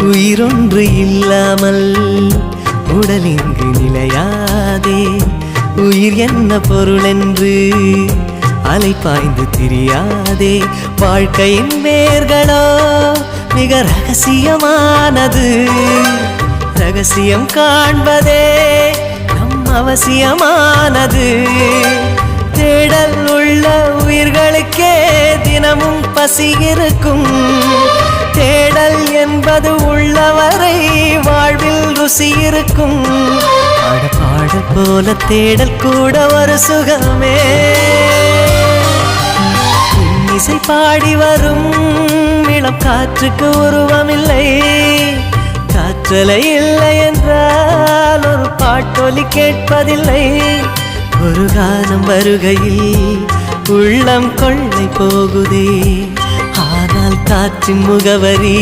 உயிரொன்று இல்லாமல் உடல் இங்கு நிலையாதே. உயிர் என்ன பொருள் என்று அலைப்பாய்ந்து தெரியாதே. வாழ்க்கையின் வேர்களோ மிக ரகசியமானது. ரகசியம் காண்பதே நம் அவசியமானது. தேடல் உள்ள உயிர்களுக்கே தினமும் பசி இருக்கும். தேடல் என்பது உள்ளவரை வாழ்வில் ருசி இருக்கும். பாடல் போல தேடல் கூட ஒரு சுகமே. இசை பாடி வரும் இளம் காற்றுக்கு உருவமில்லை. காற்றலை இல்லை என்றால் ஒரு பாட்டொலி கேட்பதில்லை. ஒரு காலம் வருகையில் உள்ளம் கொள்ளை போகுதே. ஆனால் காற்றின் முகவரி